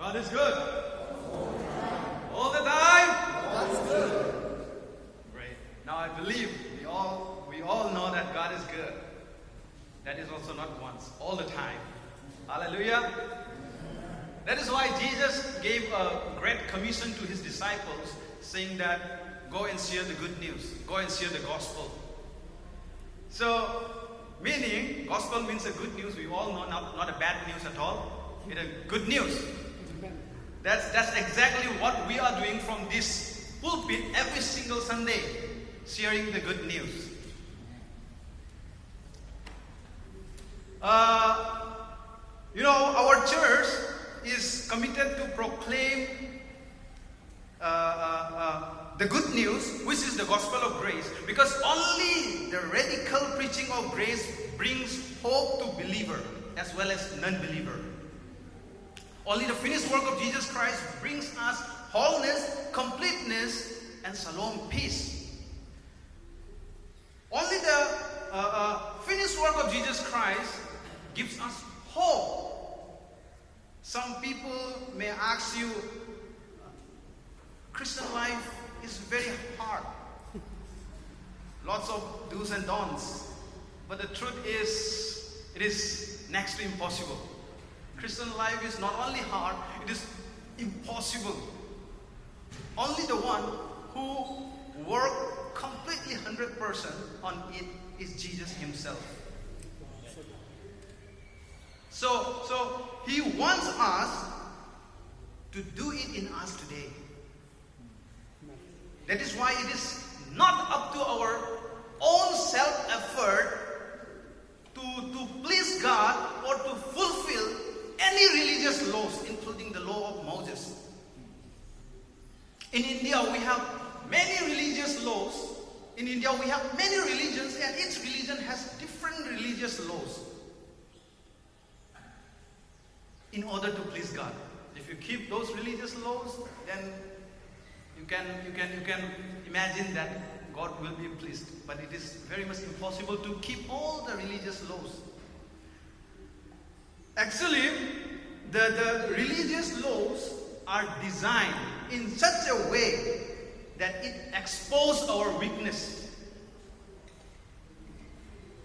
God is good. All the time. God is good. Great. Now I believe we all know that God is good. That is also not once, all the time. Hallelujah. That is why Jesus gave a great commission to his disciples, saying that go and share the good news. Go and share the gospel. So, meaning, gospel means a good news. We all know, not a bad news at all. It's a good news. That's exactly what we are doing from this pulpit every single Sunday, sharing the good news. Our church is committed to proclaim the good news, which is the gospel of grace, because only the radical preaching of grace brings hope to believer as well as non-believer. Only the finished work of Jesus Christ brings us wholeness, completeness, and shalom, peace. Only the finished work of Jesus Christ gives us hope. Some people may ask you, Christian life is very hard. Lots of do's and don'ts. But the truth is, it is next to impossible. Christian life is not only hard, it is impossible. Only the one who worked completely 100% on it is Jesus himself. So he wants us to do it in us today. That is why it is not up to our own self-effort to please God or to fulfill any religious laws, including the law of Moses. In India, we have many religious laws. In India, we have many religions, and each religion has different religious laws in order to please God. If you keep those religious laws, then you can imagine that God will be pleased. But it is very much impossible to keep all the religious laws. Actually, the religious laws are designed in such a way that it exposes our weakness.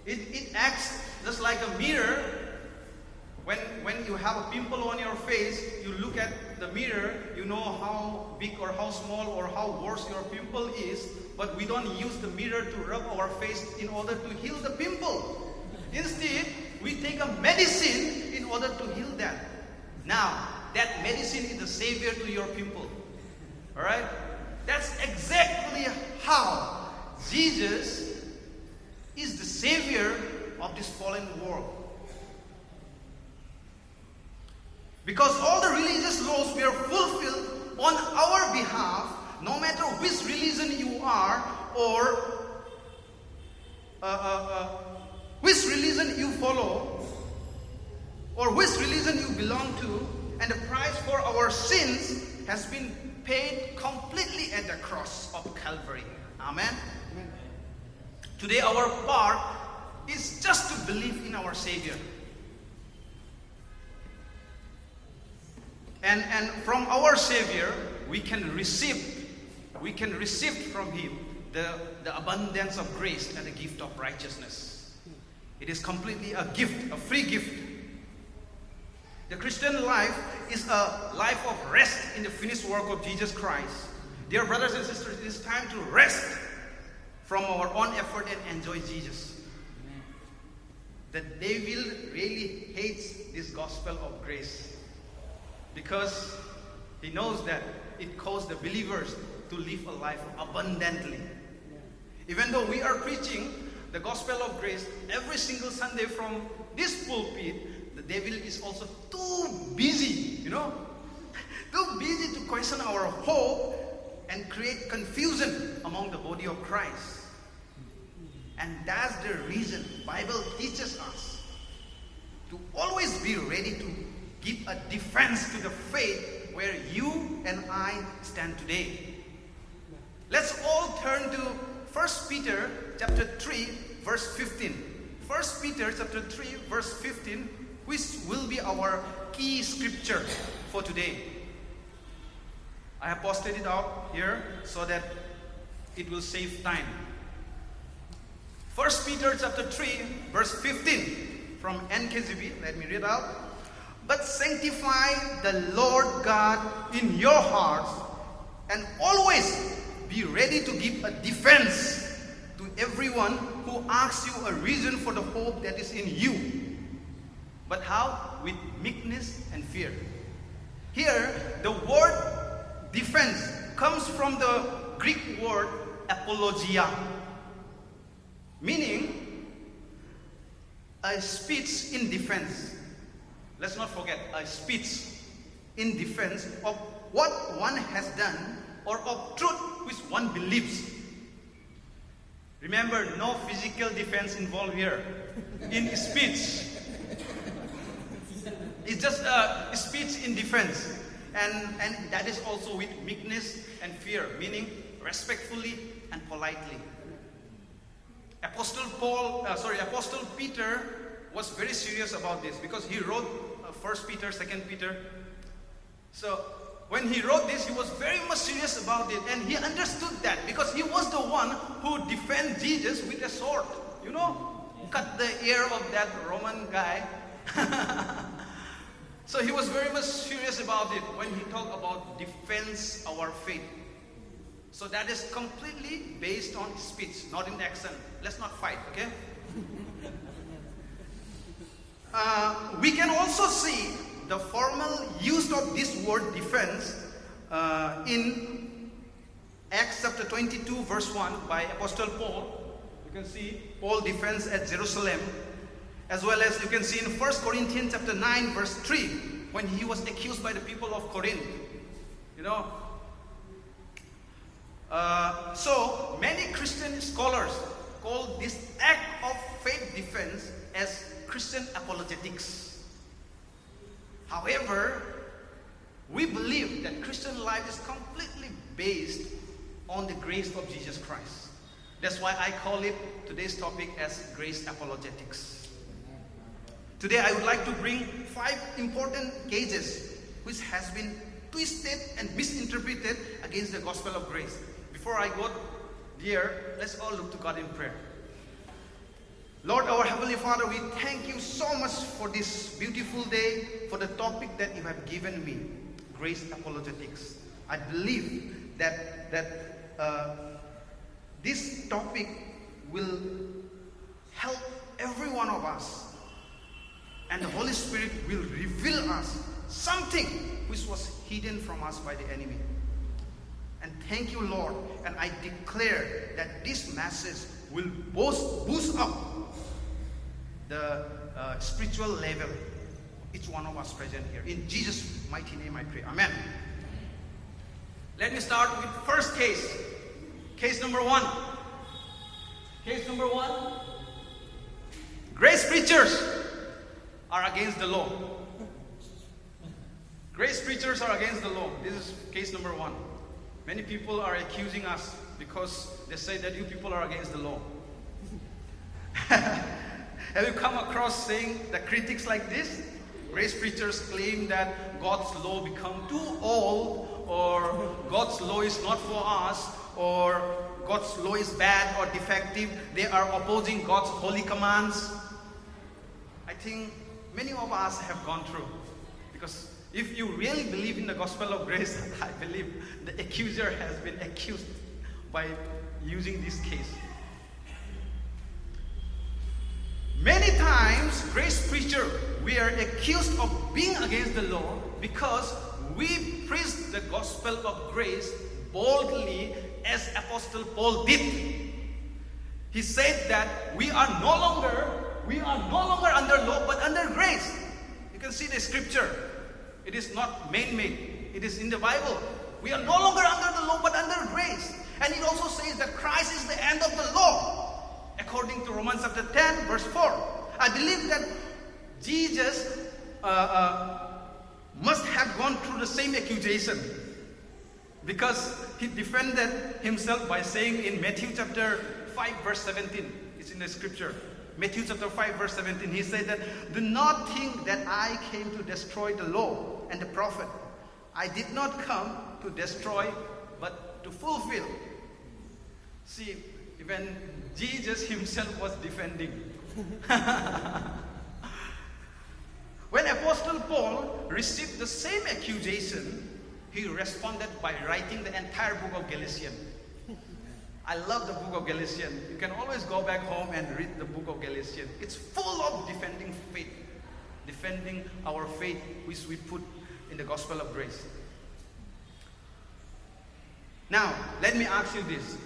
It acts just like a mirror. When you have a pimple on your face, you look at the mirror, you know how big or how small or how worse your pimple is, but we don't use the mirror to rub our face in order to heal the pimple. Instead, we take a medicine in order to heal that. Now, that medicine is the savior to your pimple. Alright? That's exactly how Jesus is the savior of this fallen world. Because all the religious laws were fulfilled on our behalf, no matter which religion you are or which religion you follow or which religion you belong to, and the price for our sins has been paid completely at the cross of Calvary. Amen? Amen. Today our part is just to believe in our Savior. And from our Savior, we can receive from Him the abundance of grace and the gift of righteousness. It is completely a gift, a free gift. The Christian life is a life of rest in the finished work of Jesus Christ. Dear brothers and sisters, it is time to rest from our own effort and enjoy Jesus. The devil really hates this gospel of grace, because he knows that it calls the believers to live a life abundantly. Even though we are preaching the gospel of grace every single Sunday from this pulpit, the devil is also too busy, too busy to question our hope and create confusion among the body of Christ. And that's the reason the Bible teaches us to always be ready to give a defense to the faith where you and I stand today. Let's all turn to 1 Peter chapter 3 verse 15. 1 Peter chapter 3 verse 15, which will be our key scripture for today. I have posted it out here so that it will save time. 1 Peter chapter 3, verse 15 from NKJV. Let me read out. But sanctify the Lord God in your hearts, and always be ready to give a defense to everyone who asks you a reason for the hope that is in you. But how? With meekness and fear. Here, the word defense comes from the Greek word apologia, meaning a speech in defense. Let's not forget, a speech in defense of what one has done or of truth which one believes. Remember, no physical defense involved here. In speech, it's just a speech in defense. And that is also with meekness and fear, meaning respectfully and politely. Apostle Peter was very serious about this because he wrote 1 Peter, 2 Peter. So when he wrote this, he was very much serious about it, and he understood that because he was the one who defended Jesus with a sword. You know, cut the ear of that Roman guy. So he was very much serious about it when he talked about defense our faith. So that is completely based on speech, not in action. Let's not fight, okay? We can also see the formal use of this word defense in Acts chapter 22 verse 1 by Apostle Paul. You can see Paul defends at Jerusalem, as well as you can see in 1 Corinthians chapter 9 verse 3 when he was accused by the people of Corinth. You know, so many Christian scholars call this act of faith defense as Christian apologetics. However, we believe that Christian life is completely based on the grace of Jesus Christ. That's why I call it today's topic as grace apologetics. Today I would like to bring 5 important cases which has been twisted and misinterpreted against the gospel of grace. Before I go there, let's all look to God in prayer. Lord, our Heavenly Father, we thank you so much for this beautiful day, for the topic that you have given me, grace apologetics. I believe that this topic will help every one of us, and the Holy Spirit will reveal us something which was hidden from us by the enemy. And thank you, Lord, and I declare that this message will boost up the spiritual level each one of us present here. In Jesus' mighty name I pray. Amen. Let me start with first case. Case number 1. Case number 1. Grace preachers are against the law. Grace preachers are against the law. This is case number 1. Many people are accusing us because they say that you people are against the law. Have you come across saying the critics like this? Grace preachers claim that God's law become too old, or God's law is not for us, or God's law is bad or defective. They are opposing God's holy commands. I think many of us have gone through, because if you really believe in the gospel of grace, I believe the accuser has been accused by using this case. Many times, grace preacher, we are accused of being against the law because we preach the gospel of grace boldly as Apostle Paul did. He said that we are no longer under law but under grace. You can see the scripture. It is not man-made. It is in the Bible. We are no longer under the law but under grace. And it also says that Christ is the end of the law, according to Romans chapter 10 verse 4. I believe that Jesus must have gone through the same accusation, because he defended himself by saying in Matthew chapter 5 verse 17, it's in the scripture. Matthew chapter 5 verse 17, he said that, "Do not think that I came to destroy the law and the prophet. I did not come to destroy, but to fulfill. See, even Jesus himself was defending. When Apostle Paul received the same accusation, he responded by writing the entire book of Galatians. I love the book of Galatians. You can always go back home and read the book of Galatians. It's full of defending faith, defending our faith which we put in the gospel of grace. Now, let me ask you this.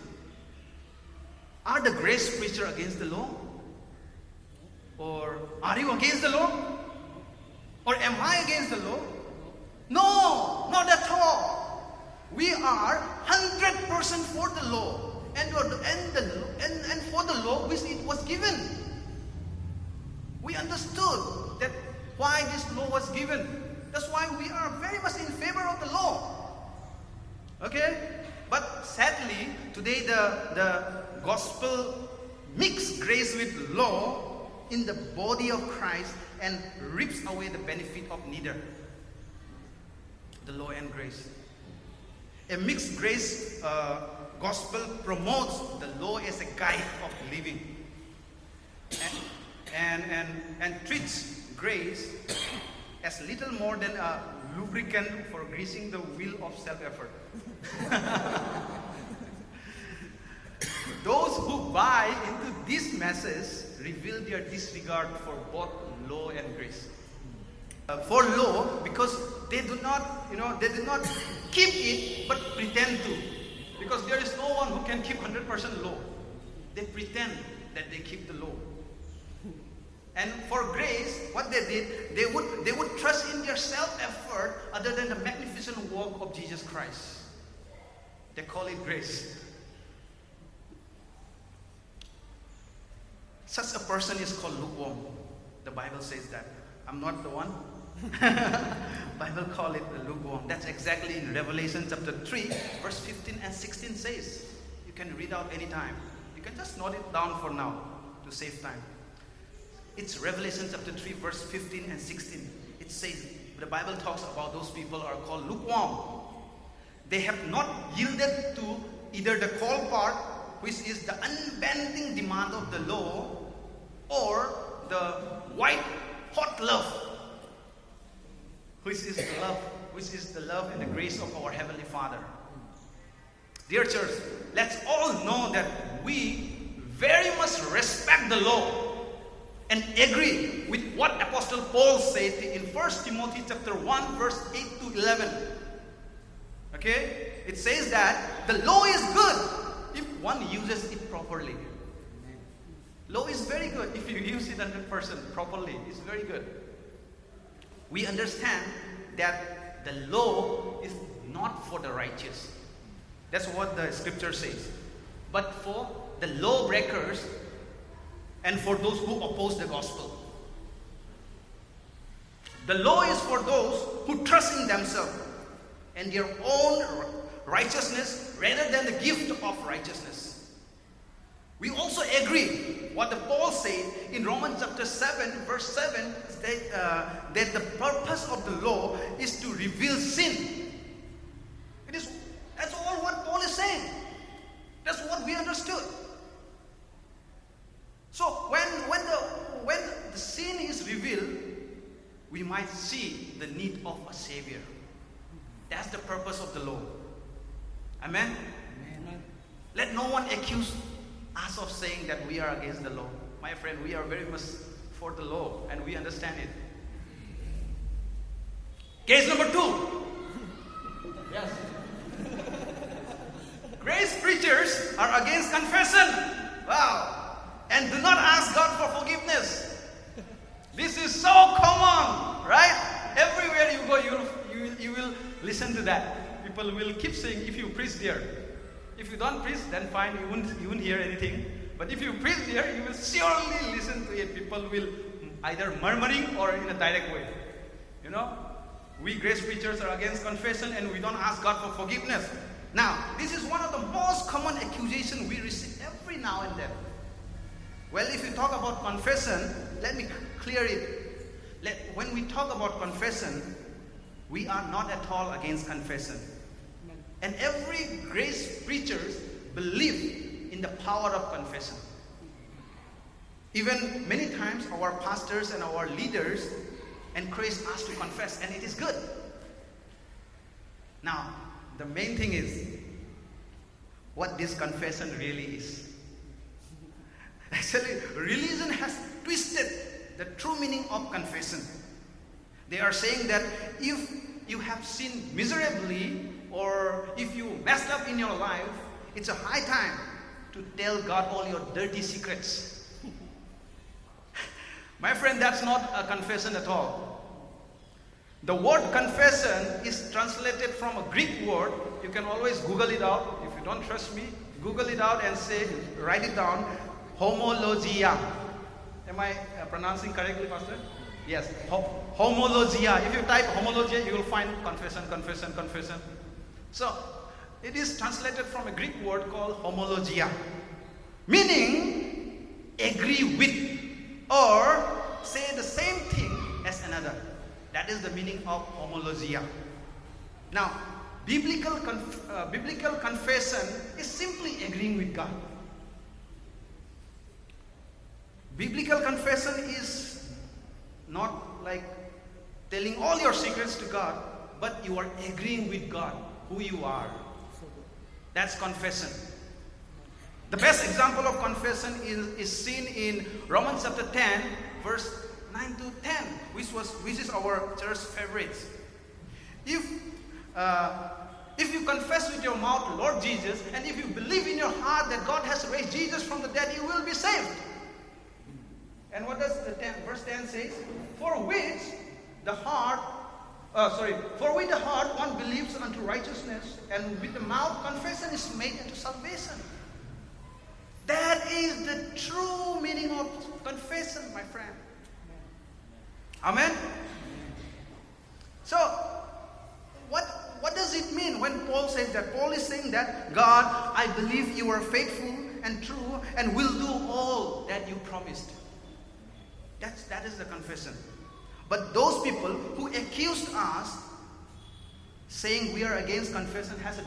Are the grace preachers against the law? Or are you against the law? Or am I against the law? No, not at all. We are 100% for the law. And for the law which it was given. We understood that why this law was given. That's why we are very much in favor of the law. Okay? But sadly, today the gospel mixes grace with law in the body of Christ and rips away the benefit of neither. The law and grace. A mixed grace gospel promotes the law as a guide of living and treats grace as little more than a lubricant for greasing the wheel of self-effort. Those who buy into this message reveal their disregard for both law and grace. For law, because they do not keep it but pretend to. Because there is no one who can keep 100% law. They pretend that they keep the law. And for grace, what they did, they would trust in their self-effort other than the magnificent work of Jesus Christ. They call it grace. Such a person is called lukewarm. The Bible says that. I'm not the one. Bible call it the lukewarm. That's exactly in Revelation chapter 3, verse 15 and 16 says. You can read out anytime. You can just note it down for now to save time. It's Revelation chapter 3, verse 15 and 16. It says, the Bible talks about those people are called lukewarm. They have not yielded to either the cold part, which is the unbending demand of the law, or the white hot love, which is the love and the grace of our Heavenly Father. Dear church, let's all know that we very much respect the law and agree with what Apostle Paul said in 1 Timothy chapter 1, verse 8 to 11. Okay? It says that the law is good if one uses it properly. Law is very good if you use it 100% properly. It's very good. We understand that the law is not for the righteous. That's what the scripture says. But for the lawbreakers and for those who oppose the gospel. The law is for those who trust in themselves and their own righteousness rather than the gift of righteousness. We also agree what the Paul said in Romans chapter 7, verse 7, that the purpose of the law is to reveal sin. That's all what Paul is saying. That's what we understood. So when the sin is revealed, we might see the need of a Savior. That's the purpose of the law. Amen? Amen. Let no one accuse us of saying that we are against the law. My friend, we are very much for the law and we understand it. Case number 2. Yes. Grace preachers are against confession. Wow. And do not ask God for forgiveness. This is so common, right? Everywhere you go, you will listen to that. People will keep saying, if you preach there. If you don't preach, then fine, you won't hear anything. But if you preach there, you will surely listen to it. People will either murmuring or in a direct way. You know, we grace preachers are against confession and we don't ask God for forgiveness. Now, this is one of the most common accusations we receive every now and then. Well, if you talk about confession, let me clear it. When we talk about confession, We are not at all against confession. And every grace preachers believe in the power of confession. Even many times our pastors and our leaders encourage us to confess, and it is good. Now, the main thing is what this confession really is. Actually, religion has twisted the true meaning of confession. They are saying that if you have sinned miserably, or if you messed up in your life, it's a high time to tell God all your dirty secrets. My friend, that's not a confession at all. The word confession is translated from a Greek word. You can always Google it out. If you don't trust me, Google it out and write it down. Homologia. Am I pronouncing correctly, Pastor? Yes. Homologia. If you type homologia, you will find confession. So, it is translated from a Greek word called homologia, meaning agree with or say the same thing as another. That is the meaning of homologia. Now, biblical confession is simply agreeing with God. Biblical confession is not like telling all your secrets to God, but you are agreeing with God who you are. That's confession. The best example of confession is seen in Romans chapter 10, verse 9 to 10, which is our church favorites. If you confess with your mouth, Lord Jesus, and if you believe in your heart that God has raised Jesus from the dead, you will be saved. And what does verse 10 says? For with the heart one believes unto righteousness, and with the mouth confession is made unto salvation. That is the true meaning of confession, my friend. Amen? So, what does it mean when Paul says that? Paul is saying that, God, I believe you are faithful and true and will do all that you promised. That is the confession. But those people who accused us, saying we are against confession, has a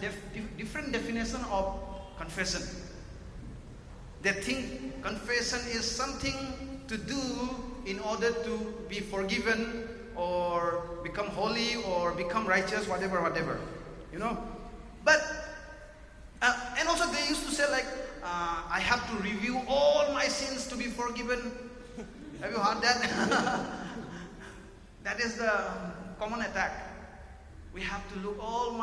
different definition of confession. They think confession is something to do in order to be forgiven or become holy or become righteous, whatever. You know? But, and also they used to say like, I have to review all my sins to be forgiven. Have you heard that? That is the common attack. We have to look all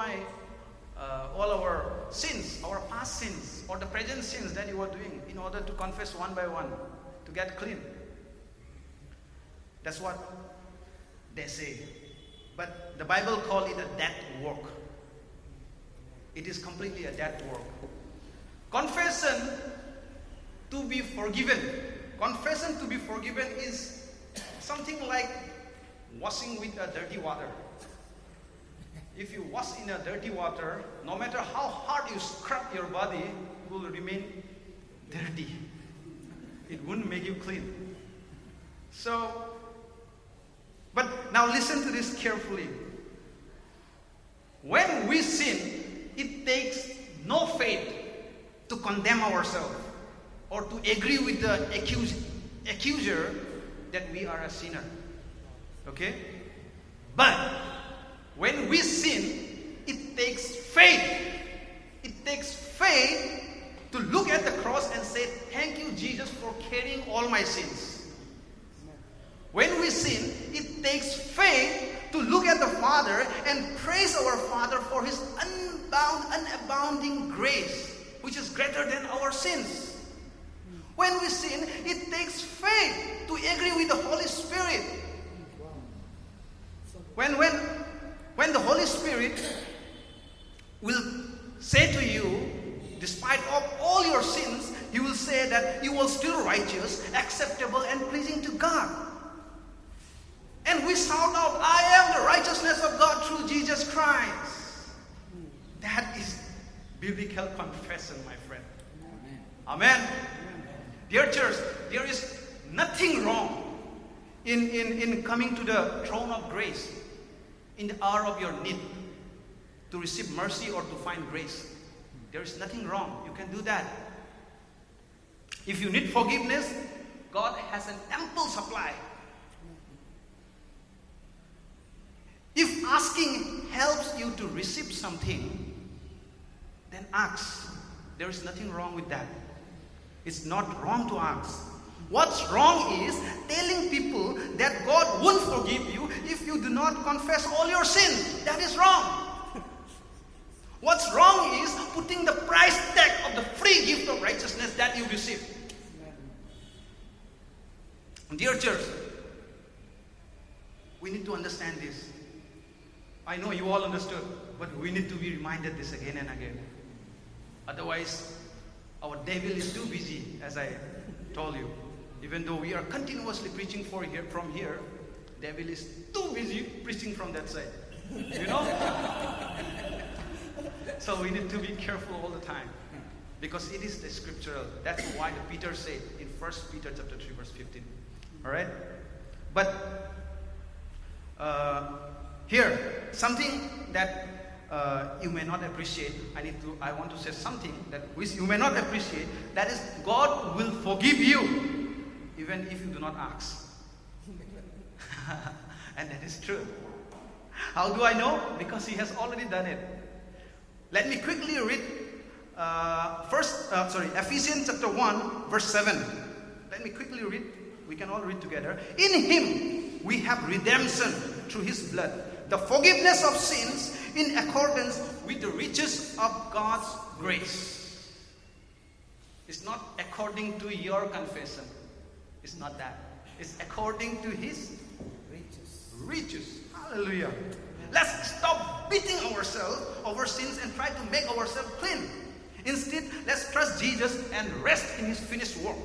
our sins, our past sins, or the present sins that you are doing in order to confess one by one, to get clean. That's what they say. But the Bible calls it a dead work. It is completely a dead work. Confession to be forgiven. Confession to be forgiven is something like washing with a dirty water. If you wash in a dirty water, no matter how hard you scrub your body, it will remain dirty. It wouldn't make you clean. So, but now listen to this carefully. When we sin, it takes no faith to condemn ourselves or to agree with the accuser that we are a sinner. Okay? But when we sin, it takes faith. It takes faith to look at the cross and say, thank you, Jesus, for carrying all my sins. When we sin, it takes faith to look at the Father and praise our Father for His unabounding grace, which is greater than our sins. When we sin, it takes faith to agree with the Holy Spirit. When the Holy Spirit will say to you, despite of all your sins, He will say that you are still righteous, acceptable, and pleasing to God. And we shout out, I am the righteousness of God through Jesus Christ. That is biblical confession, my friend. Amen. Dear church, there is nothing wrong in coming to the throne of grace. in the hour of your need to receive mercy or to find grace. There is nothing wrong. You can do that. If you need forgiveness, God has an ample supply. If asking helps you to receive something, then ask. There is nothing wrong with that. It's not wrong to ask. What's wrong is telling people that God won't forgive you if you do not confess all your sins. That is wrong. What's wrong is putting the price tag of the free gift of righteousness that you receive. Dear church, we need to understand this. I know you all understood, but we need to be reminded this again and again. Otherwise, our devil is too busy, as I told you. Even though we are continuously preaching from here, devil is too busy preaching from that side. You know? So we need to be careful all the time. Because it is the scriptural. That's why Peter said in 1 Peter chapter 3 verse 15. Alright? But here, something that you may not appreciate. I want to say something that which you may not appreciate. That is, God will forgive you even if you do not ask. And that is true. How do I know? Because He has already done it. Let me quickly read Ephesians chapter 1 verse 7. Let me quickly read. We can all read together. In Him we have redemption through His blood, the forgiveness of sins in accordance with the riches of God's grace. It's not according to your confession. It's not that. It's according to His riches. Hallelujah. Let's stop beating ourselves over sins and try to make ourselves clean. Instead, let's trust Jesus and rest in His finished work.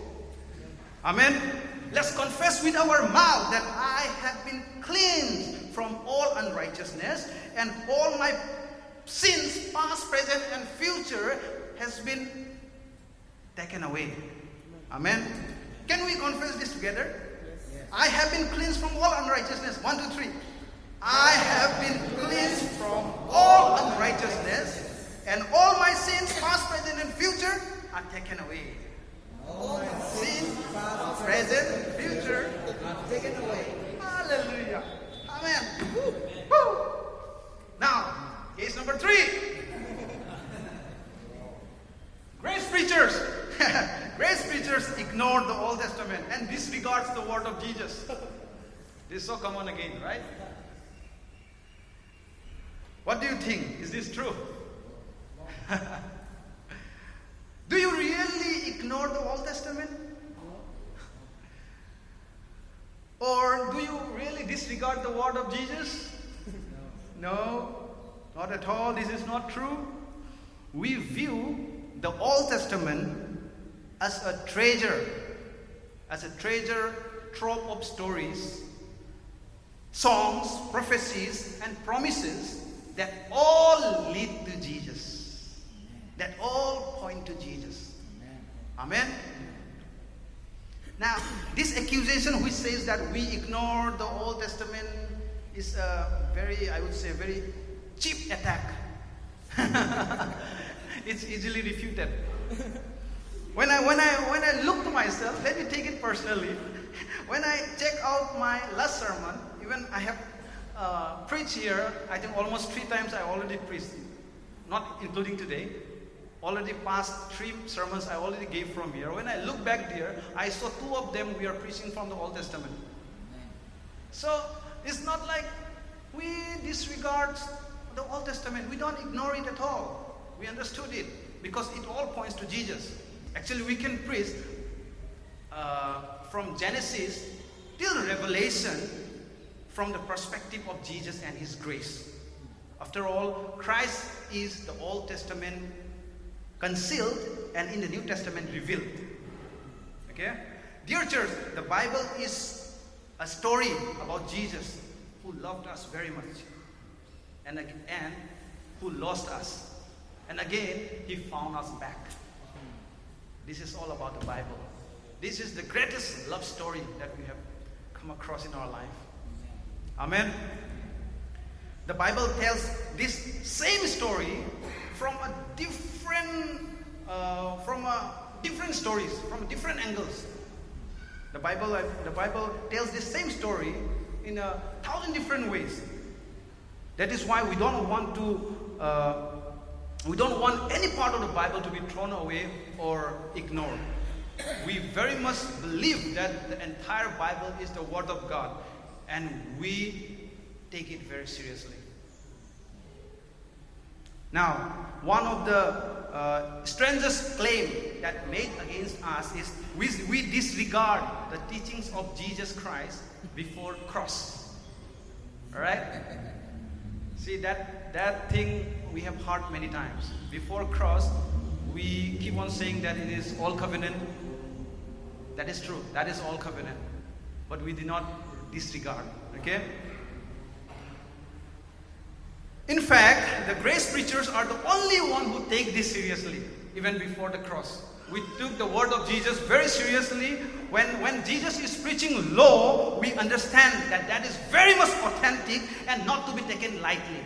Amen. Let's confess with our mouth that I have been cleansed from all unrighteousness, and all my sins, past, present, and future, has been taken away. Amen. Can we confess this together? Yes. I have been cleansed from all unrighteousness. 1, 2, 3. I have been cleansed from all unrighteousness, and all my sins, past, present, and future, are taken away. All my sins, past, present, and future, are taken away. Hallelujah. Amen. Woo. Woo. Now, case number 3. Grace preachers. Grace preachers ignore the Old Testament and disregards the word of Jesus. This is so common again, right? What do you think? Is this true? Do you really ignore the Old Testament? Or do you really disregard the word of Jesus? No, not at all. This is not true. We view the Old Testament as a treasure trove of stories, songs, prophecies, and promises that all lead to Jesus. That all point to Jesus. Amen. Now, this accusation which says that we ignore the Old Testament is a very, I would say, very cheap attack. It's easily refuted. When I look to myself, let me take it personally. When I check out my last sermon, even I have preached here, I think almost 3 times I already preached, not including today. Already past 3 sermons I already gave from here. When I look back there, I saw 2 of them we are preaching from the Old Testament. So it's not like we disregard the Old Testament. We don't ignore it at all. We understood it because it all points to Jesus. Actually, we can preach from Genesis till Revelation from the perspective of Jesus and His grace. After all, Christ is the Old Testament concealed and in the New Testament revealed. Okay? Dear church, the Bible is a story about Jesus who loved us very much and who lost us. And again, He found us back. This is all about the Bible. This is the greatest love story that we have come across in our life. Amen. The Bible tells this same story from different stories, from different angles. The Bible tells this same story in 1,000 different ways. That is why we don't want any part of the Bible to be thrown away or ignored. We very much believe that the entire Bible is the Word of God, and we take it very seriously. Now, one of the strangest claim that made against us is we disregard the teachings of Jesus Christ before cross. All right? See, that thing we have heard many times. Before cross, we keep on saying that it is all covenant. That is true. That is all covenant. But we do not disregard. Okay? In fact, the grace preachers are the only one who take this seriously, even before the cross. We took the word of Jesus very seriously. When Jesus is preaching law, we understand that is very much authentic and not to be taken lightly.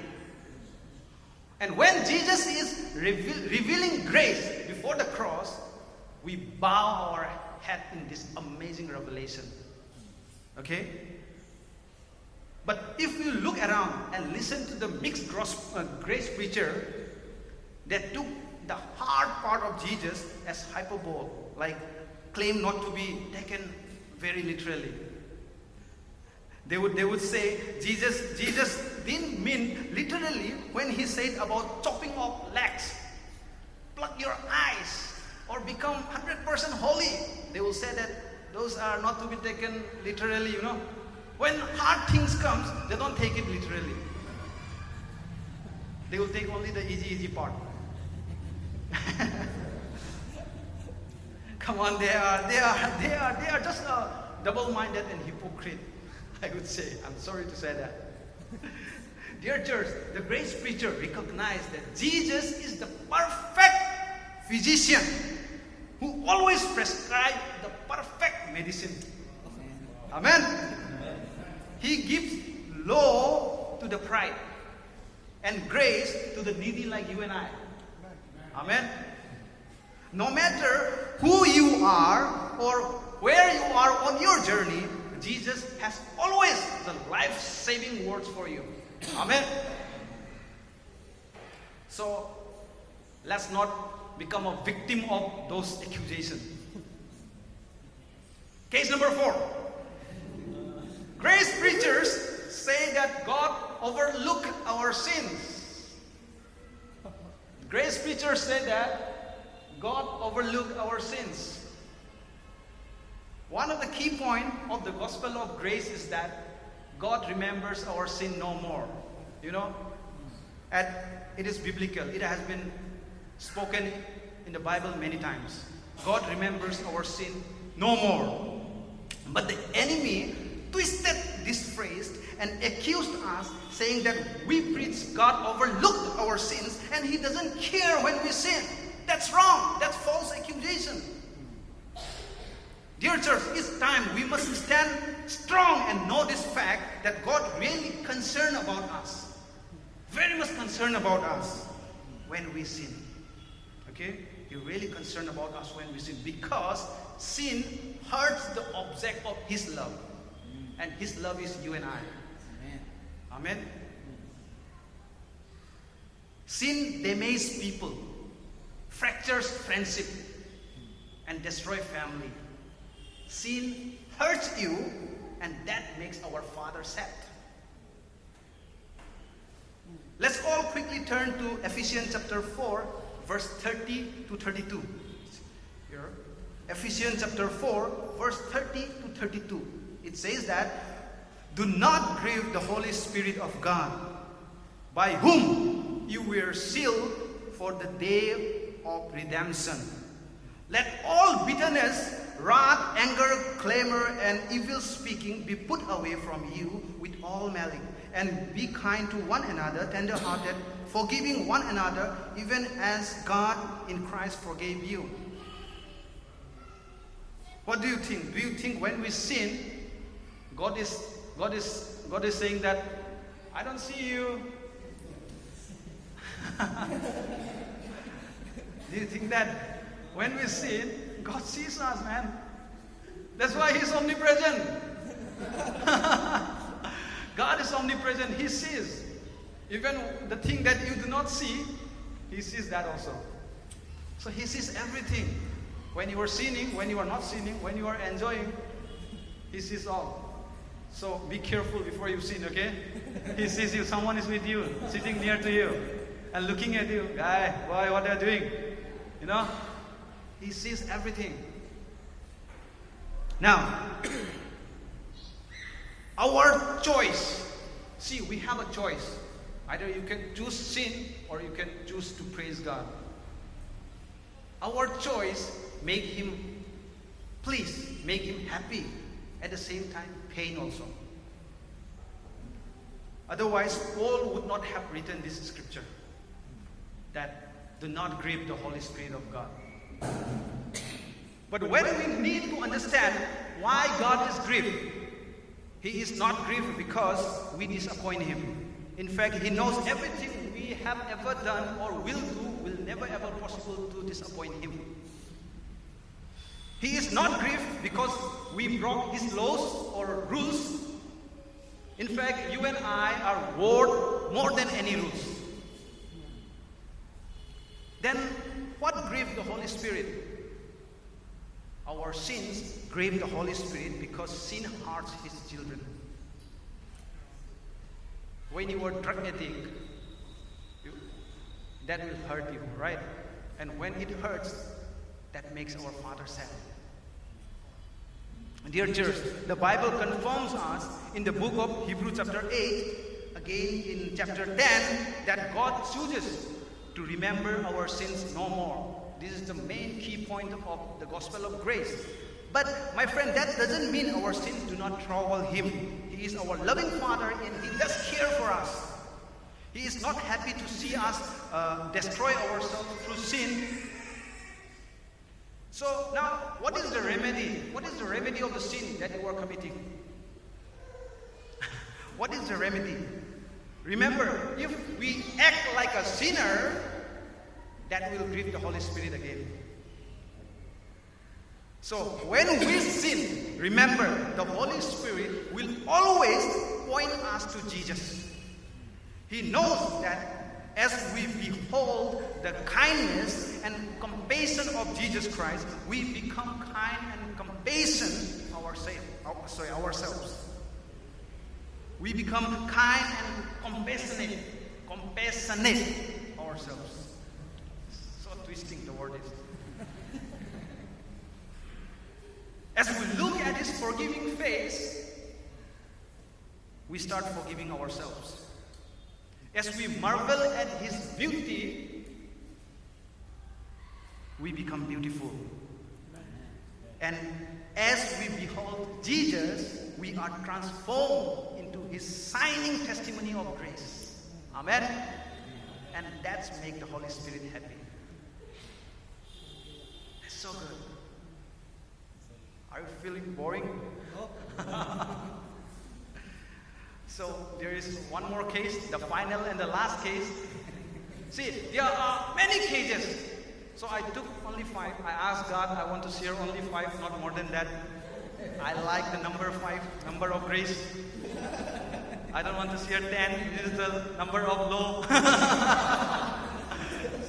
And when Jesus is revealing grace before the cross, we bow our head in this amazing revelation. Okay? But if you look around and listen to the mixed grace preacher, they took the hard part of Jesus as hyperbole, like claim not to be taken very literally. They would say Jesus didn't mean literally when he said about chopping off legs, pluck your eyes, or become 100% holy. They will say that those are not to be taken literally, When hard things comes, they don't take it literally. They will take only the easy part. Come on, they are just double-minded and hypocrite, I would say. I'm sorry to say that. Dear church, the grace preacher recognized that Jesus is the perfect physician who always prescribes the perfect medicine. Amen. He gives law to the pride and grace to the needy like you and I. Amen. No matter who you are or where you are on your journey, Jesus has always the life-saving words for you. Amen. So, let's not become a victim of those accusations. Case number 4. Grace preachers say that God overlooked our sins. Grace preachers say that God overlooked our sins. One of the key points of the gospel of grace is that God remembers our sin no more. And it is biblical. It has been spoken in the Bible many times. God remembers our sin no more. But the enemy twisted this phrase and accused us, saying that we preach God overlooked our sins and He doesn't care when we sin. That's wrong. That's false accusation. Dear church, it's time we must stand strong and know this fact that God really concerned about us. Very much concerned about us when we sin. Okay? He's really concerned about us when we sin, because sin hurts the object of His love. And His love is you and I. Amen. Amen. Sin damages people, fractures friendship, and destroys family. Sin hurts you, and that makes our Father sad. Let's all quickly turn to Ephesians chapter 4, verse 30 to 32. Here. Ephesians chapter 4, verse 30 to 32. It says that, do not grieve the Holy Spirit of God, by whom you were sealed for the day of redemption. Let all bitterness, wrath, anger, clamor, and evil speaking be put away from you with all malice. And be kind to one another, tender-hearted, forgiving one another, even as God in Christ forgave you. What do you think? Do you think when we sin, God is saying that, I don't see you, Do you think that when we sin, God sees us, man? That's why He's omnipresent. God is omnipresent. He sees. Even the thing that you do not see, He sees that also. So He sees everything. When you are sinning, when you are not sinning, when you are enjoying, He sees all. So be careful before you sin, okay? He sees you. Someone is with you, sitting near to you, and looking at you. Guy, boy, what are you doing? You know? He sees everything. Now, our choice. See, we have a choice. Either you can choose sin or you can choose to praise God. Our choice make Him please, make Him happy. At the same time, pain also. Otherwise, Paul would not have written this scripture that do not grieve the Holy Spirit of God. But when we need to understand why God is grieved, He is not grieved because we disappoint Him. In fact, He knows everything we have ever done or will do will never ever possible to disappoint Him. He is not grieved because we broke His laws or rules. In fact, you and I are worth more than any rules. Then what grieved the Holy Spirit? Our sins grieve the Holy Spirit because sin hurts His children. When you are drug addict, that will hurt you, right? And when it hurts, that makes our Father sad. Dear church, the Bible confirms us in the book of Hebrews chapter 8, again in chapter 10, that God chooses to remember our sins no more. This is the main key point of the gospel of grace. But my friend, that doesn't mean our sins do not trouble Him. He is our loving Father and He does care for us. He is not happy to see us destroy ourselves through sin. So now, what is the remedy? What is the remedy of the sin that you are committing? What is the remedy? Remember, if we act like a sinner, that will grieve the Holy Spirit again. So when we sin, remember, the Holy Spirit will always point us to Jesus. He knows that as we behold the kindness and compassion of Jesus Christ, we become kind and compassionate ourselves. We become kind and compassionate ourselves. So twisting the word is. As we look at His forgiving face, we start forgiving ourselves. As we marvel at His beauty, we become beautiful. And as we behold Jesus, we are transformed into His shining testimony of grace. Amen? And that's make the Holy Spirit happy. That's so good. Are you feeling boring? So there is one more case, the final and the last case. See, there are many cases. So I took only 5. I asked God, I want to share only 5, not more than that. I like the number 5, number of grace. I don't want to share 10. This is the number of law.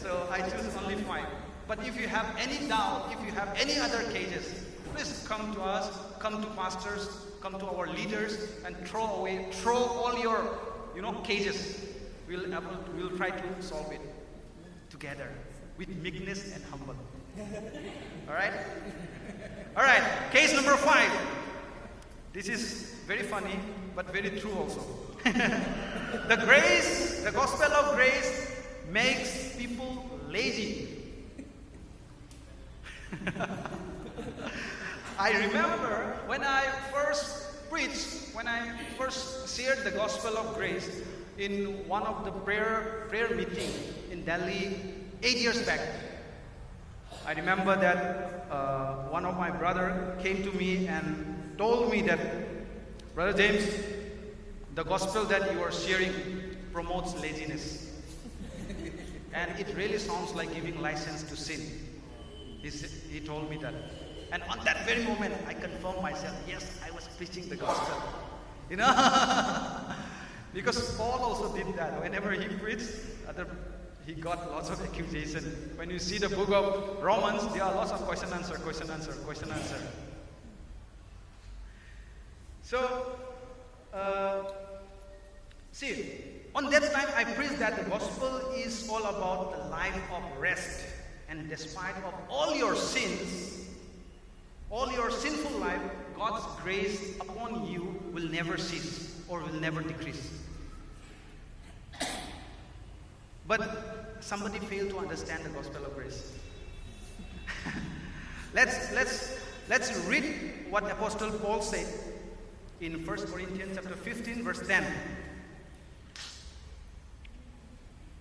So I choose only 5. But if you have any doubt, if you have any other cases, please come to us, come to pastors, come to our leaders, and throw all your, cages. We'll try to solve it together with meekness and humble. All right? All right, case number 5. This is very funny, but very true also. The gospel of grace makes people lazy. I remember when I first preached, when I first shared the gospel of grace in one of the prayer meeting in Delhi 8 years back. I remember that one of my brother came to me and told me that, Brother James, the gospel that you are sharing promotes laziness. And it really sounds like giving license to sin. He told me that. And on that very moment, I confirmed myself, yes, I was preaching the gospel. You know? Because Paul also did that. Whenever he preached, he got lots of accusations. When you see the book of Romans, there are lots of question, answer, question, answer, question, answer. So, see, on that time I preached that the gospel is all about the life of rest. And despite of all your sins, all your sinful life, God's grace upon you will never cease or will never decrease. But somebody failed to understand the gospel of grace. Let's read what Apostle Paul said in 1 Corinthians chapter 15, verse 10.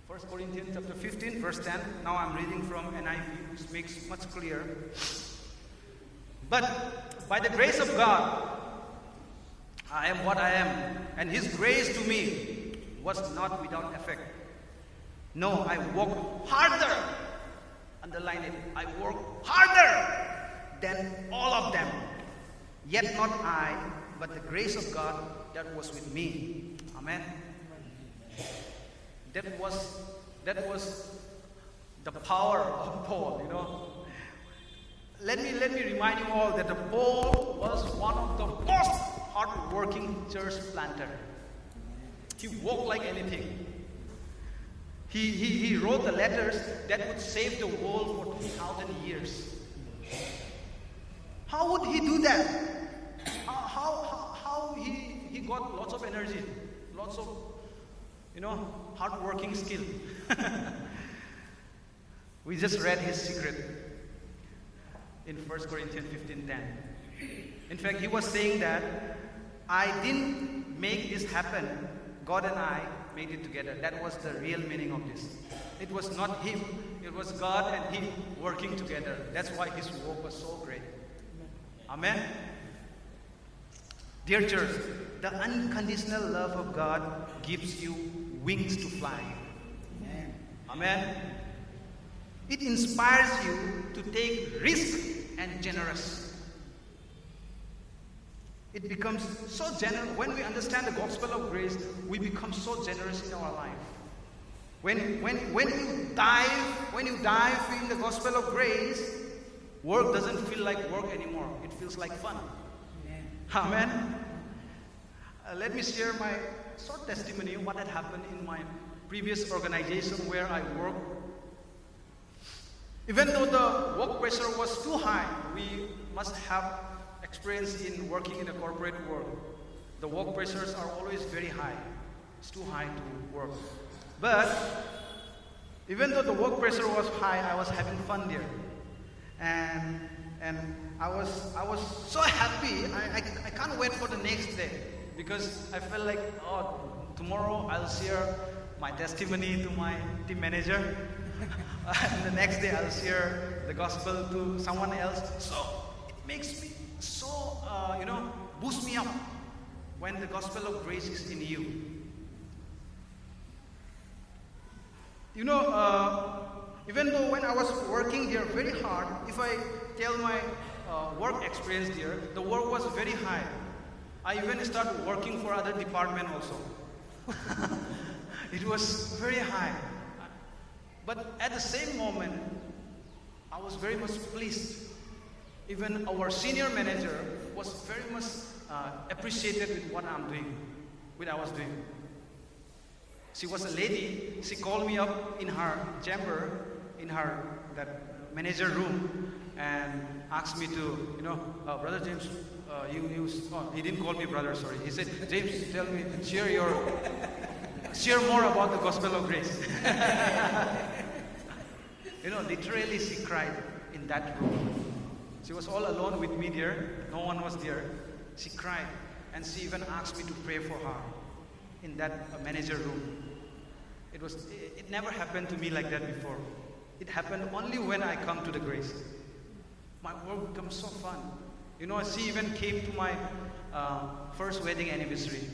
1 Corinthians chapter 15, verse 10. Now I'm reading from NIV, which makes much clearer. But by the grace of God, I am what I am, and His grace to me was not without effect. No, I work harder. Underline it. I work harder than all of them. Yet not I, but the grace of God that was with me. Amen. That was the power of Paul, you know. Let me remind you all that Paul was one of the most hard-working church planter. He worked like anything. He wrote the letters that would save the world for 2,000 years. How would he do that? How he got lots of energy, lots of, you know, hard-working skill. We just read his secret in 1 Corinthians 15:10. In fact, he was saying that I didn't make this happen. God and I made it together. That was the real meaning of this. It was not him. It was God and him working together. That's why his work was so great. Amen. Dear church, the unconditional love of God gives you wings to fly. Amen. It inspires you to take risk and generous. It becomes so generous. When we understand the gospel of grace, we become so generous in our life. When you dive in the gospel of grace, work doesn't feel like work anymore. It feels like fun. Amen. Let me share my short testimony of what had happened in my previous organization where I worked. Even though the work pressure was too high, we must have experience in working in a corporate world. The work pressures are always very high. It's too high to work. But even though the work pressure was high, I was having fun there. And I was so happy. I can't wait for the next day because I felt like, oh, tomorrow I'll share my testimony to my team manager. And the next day I'll share the gospel to someone else. So it makes me so, boost me up when the gospel of grace is in you. Even though when I was working there very hard, if I tell my work experience there, the work was very high. I even started working for other department also. It was very high. But at the same moment, I was very much pleased. Even our senior manager was very much appreciated with what I was doing. She was a lady. She called me up in her chamber, in that manager room, and asked me to, Brother James, he didn't call me brother, sorry. He said, James, tell me, share more about the gospel of grace. Literally she cried in that room. She was all alone with me there. No one was there. She cried, and she even asked me to pray for her in that manager room. It never happened to me like that before. It happened only when I come to the grace. My work becomes so fun. She even came to my first wedding anniversary.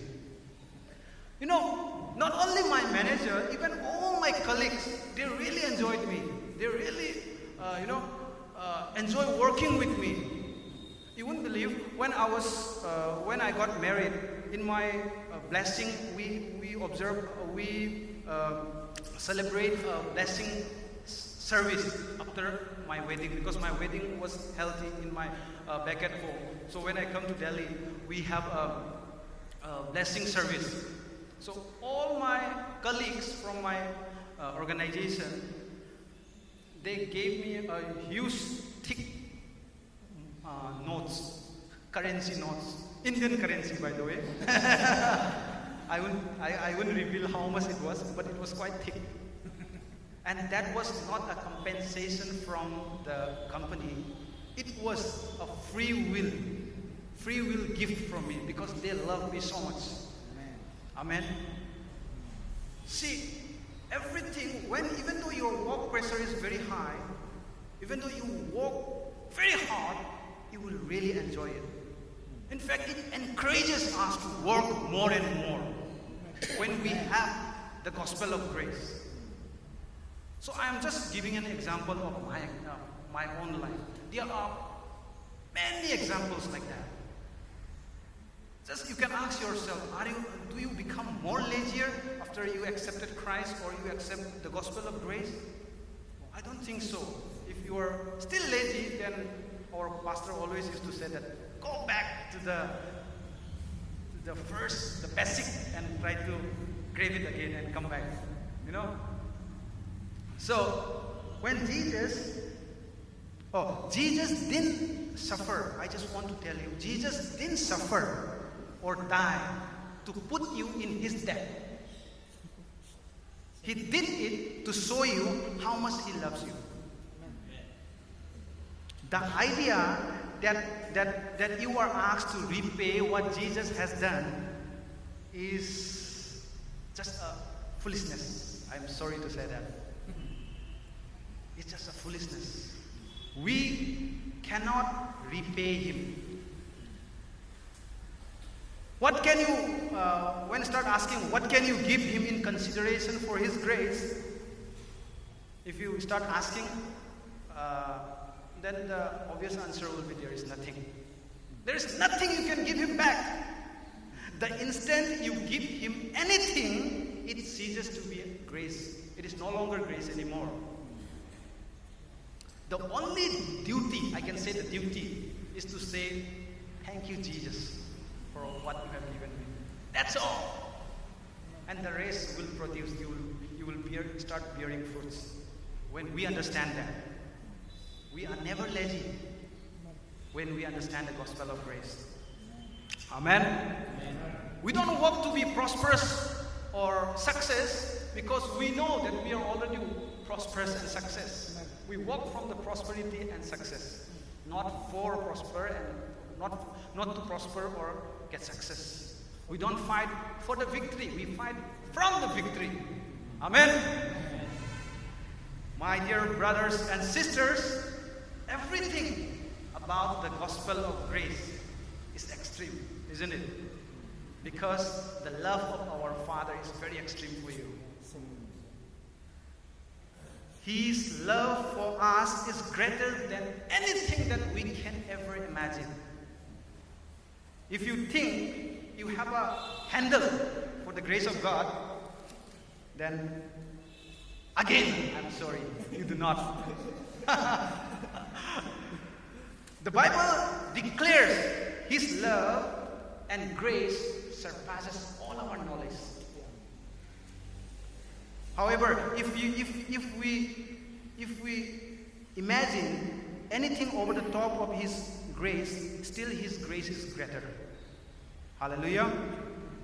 Not only my manager, even all all my colleagues, they really enjoyed me. They really, enjoy working with me. You wouldn't believe when I got married. In my blessing, we celebrate a blessing service after my wedding, because my wedding was held in my back at home. So when I come to Delhi, we have a blessing service. So all my colleagues from my organization, they gave me a huge, thick notes, currency notes, Indian currency, by the way. I wouldn't reveal how much it was, but it was quite thick. And that was not a compensation from the company. It was a free will gift from me, because they love me so much. Amen. See, everything, even though your work pressure is very high, even though you work very hard, you will really enjoy it. In fact, it encourages us to work more and more when we have the gospel of grace. So I am just giving an example of my own life. There are many examples like that. Just you can ask yourself, do you become more lazier after you accepted Christ or you accept the gospel of grace? I don't think so. If you are still lazy, then our pastor always used to say that, go back to the basic, and try to grab it again and come back. So when Jesus didn't suffer. I just want to tell you, Jesus didn't suffer or die to put you in his debt. He did it to show you how much he loves you. The idea that you are asked to repay what Jesus has done is just a foolishness. I'm sorry to say that. It's just a foolishness. We cannot repay him. What can you, when you start asking, what can you give him in consideration for his grace? If you start asking, then the obvious answer will be there is nothing. There is nothing you can give him back. The instant you give him anything, it ceases to be grace. It is no longer grace anymore. The only duty, I can say the duty, is to say, thank you, Jesus, for what you have given me. That's all. And the rest will produce, you will start bearing fruits. When we understand that, we are never lazy when we understand the gospel of grace. Amen? Amen. We don't work to be prosperous or success because we know that we are already prosperous and success. We work from the prosperity and success, not for prosper and not to prosper or get success. We don't fight for the victory, we fight from the victory. Amen? My dear brothers and sisters, everything about the gospel of grace is extreme, isn't it? Because the love of our Father is very extreme for you. His love for us is greater than anything that we can ever imagine. If you think you have a handle for the grace of God, then again, I'm sorry, you do not. The Bible declares His love and grace surpasses all our knowledge. However, if we imagine anything over the top of His grace, still His grace is greater. Hallelujah.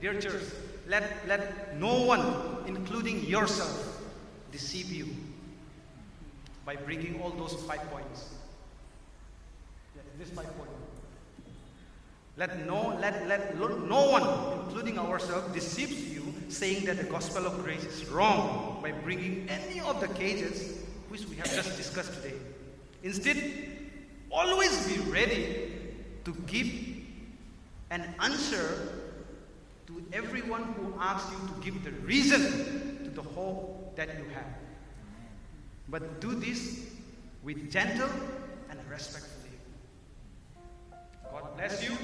Dear church, let no one, including yourself, deceive you by bringing all those 5 points. This 5 points. Let no one, including ourselves, deceives you, saying that the gospel of grace is wrong by bringing any of the cases which we have just discussed today. Instead, always be ready to give an answer to everyone who asks you to give the reason to the hope that you have. But do this with gentle and respectfully. God bless you.